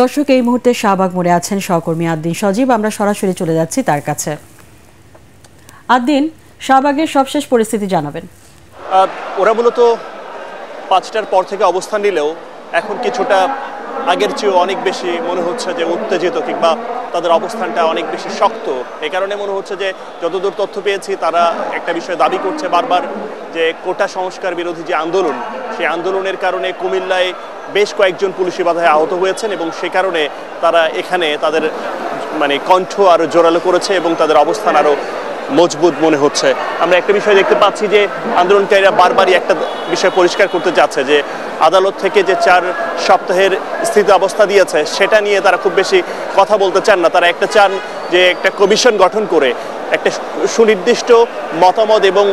দর্শক এই মুহূর্তে শাহবাগ মোড়ে আছেন সহকর্মী আদ্দিন সজীব। আমরা সরাসরি চলে যাচ্ছি তার কাছে। আদ্দিন, শাহবাগের সবশেষ পরিস্থিতি জানাবেন। ওরা মূলত 5টার পর থেকে অবস্থান নিলেও এখন কিছুটা আগের চেয়ে অনেক বেশি মনে হচ্ছে যে উত্তেজিত কিংবা তাদের অবস্থানটা অনেক বেশি শক্ত। এ কারণে মনে হচ্ছে যে যতদূর তথ্য পেয়েছি তারা একটা বিষয় দাবি করছে বারবার যে কোটা সংস্কার বিরোধী যে আন্দোলন, সেই আন্দোলনের কারণে কুমিল্লায় বেশ কয়েকজন পুলিশি বাধায় আহত হয়েছেন এবং সে কারণে তারা এখানে তাদের কণ্ঠ আরও জোরালো করেছে এবং তাদের অবস্থান আরও মজবুত মনে হচ্ছে। আমরা একটা বিষয় দেখতে পাচ্ছি যে আন্দোলনকারীরা বারবারই একটা বিষয় পরিষ্কার করতে চাচ্ছে যে আদালত থেকে যে 4 সপ্তাহের স্থিতি অবস্থা দিয়েছে সেটা নিয়ে তারা খুব বেশি কথা বলতে চান না। তারা একটা চান যে একটা কমিশন গঠন করে একটা সুনির্দিষ্ট মতামত এবং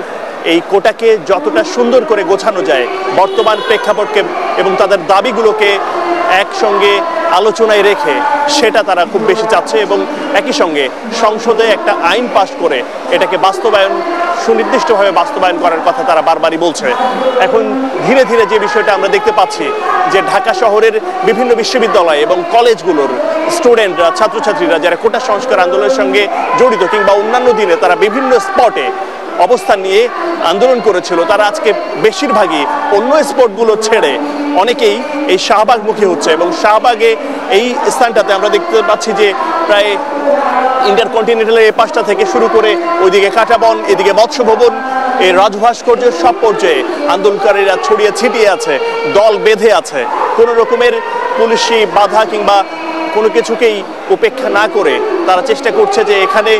এই কোটাকে যতটা সুন্দর করে গোছানো যায় বর্তমান প্রেক্ষাপটকে এবং তাদের দাবিগুলোকে একসঙ্গে আলোচনায় রেখে সেটা তারা খুব বেশি চাচ্ছে এবং একই সঙ্গে সংসদে একটা আইন পাশ করে এটাকে সুনির্দিষ্টভাবে বাস্তবায়ন করার কথা তারা বারবারই বলছে। এখন ধীরে ধীরে যে বিষয়টা আমরা দেখতে পাচ্ছি যে ঢাকা শহরের বিভিন্ন বিশ্ববিদ্যালয় এবং কলেজগুলোর স্টুডেন্টরা, ছাত্রছাত্রীরা যারা কোটা সংস্কার আন্দোলনের সঙ্গে জড়িত কিংবা অন্যান্য দিনে তারা বিভিন্ন স্পটে অবস্থান নিয়ে আন্দোলন করেছিল, তারা আজকে বেশিরভাগই অন্য স্পটগুলো ছেড়ে অনেকেই এই শাহবাগমুখী হচ্ছে এবং শাহবাগে এই স্থানটাতে আমরা দেখতে পাচ্ছি যে প্রায় ইন্টারকন্টিনেন্টালের এই পাশটা থেকে শুরু করে ওইদিকে কাঁটাবন, এদিকে মৎস্য ভবন, এই রাজভাস্কর্যের সব পর্যায়ে আন্দোলনকারীরা ছড়িয়ে ছিটিয়ে আছে, দল বেঁধে আছে। কোনো রকমের পুলিশি বাধা কিংবা কোনো কিছুকেই উপেক্ষা না করে তারা চেষ্টা করছে যে এখানে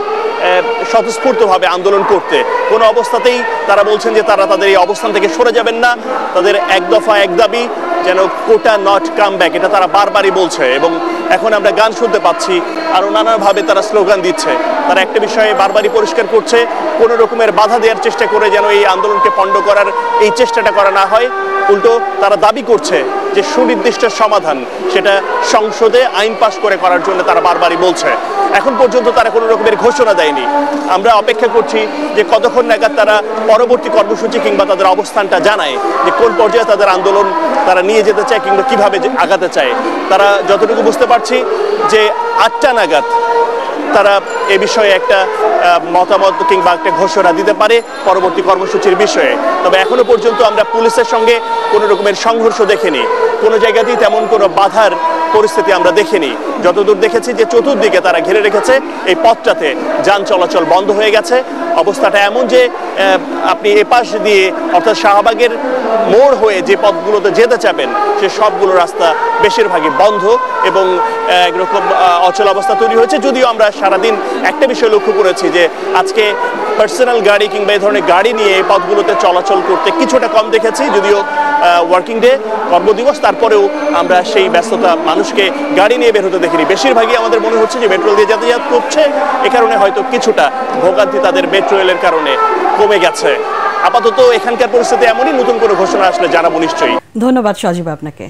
স্বতঃস্ফূর্তভাবে আন্দোলন করতে। কোনো অবস্থাতেই তারা বলছেন যে তারা তাদের এই অবস্থান থেকে সরে যাবেন না। তাদের এক দফা এক দাবি যেন কোটা নট কাম ব্যাক, এটা তারা বারবারই বলছে এবং এখন আমরা গান শুনতে পাচ্ছি, আরও নানাভাবে তারা স্লোগান দিচ্ছে। তারা একটা বিষয়ে বারবারই পরিষ্কার করছে, কোনো রকমের বাধা দেওয়ার চেষ্টা করে যেন এই আন্দোলনকে পণ্ড করার এই চেষ্টাটা করা না হয়। উল্টো তারা দাবি করছে যে সুনির্দিষ্ট সমাধান সেটা সংসদে আইন পাশ করে করার জন্য তারা বারবারই বলছে। এখন পর্যন্ত তারা কোনো রকমের ঘোষণা দেয়নি। আমরা অপেক্ষা করছি যে কতক্ষণ নাগাদ তারা পরবর্তী কর্মসূচি কিংবা তাদের অবস্থানটা জানায় যে কোন পর্যায়ে তাদের আন্দোলন তারা নিয়ে যেতে চায় কিংবা কিভাবে আগাতে চায়। তারা যতটুকু বুঝতে পারছি যে 8টা নাগাদ তারা এ বিষয়ে একটা মতামত কিংবা একটা ঘোষণা দিতে পারে পরবর্তী কর্মসূচির বিষয়ে। তবে এখনো পর্যন্ত আমরা পুলিশের সঙ্গে কোনো রকমের সংঘর্ষ দেখিনি, কোনো জায়গাতেই তেমন কোনো বাধার পরিস্থিতি আমরা দেখিনি। যতদূর দেখেছি যে চতুর্দিকে তারা ঘিরে রেখেছে, এই পথটাতে যান চলাচল বন্ধ হয়ে গেছে। অবস্থাটা এমন যে আপনি এপাশ দিয়ে অর্থাৎ শাহবাগের মোড় হয়ে যে পথগুলোতে যেতে চাবেন সে সবগুলো রাস্তা বেশিরভাগই বন্ধ এবং একরকম অচল অবস্থা তৈরি হয়েছে। যদিও আমরা সারাদিন একটা বিষয় লক্ষ্য করেছি যে আজকে পার্সোনাল গাড়ি কিংবা এই ধরনের গাড়ি নিয়ে এই পথগুলোতে চলাচল করতে কিছুটা কম দেখেছি, যদিও ওয়ার্কিং ডে, কর্মদিবস, তারপরেও আমরা সেই ব্যস্ততা মানুষকে গাড়ি নিয়ে বের হতে দেখিনি। বেশিরভাগই আমাদের মনে হচ্ছে যে মেট্রো দিয়ে যাতায়াত করছে, এ কারণে হয়তো কিছুটা ভোগান্তি তাদের মেট্রো রেলের কারণে কমে গেছে। আপাতত এখানকার পরিস্থিতি এমনই, নতুন করে ঘোষণা আসলে জানাবো নিশ্চয়ই। ধন্যবাদ সজীব আপনাকে।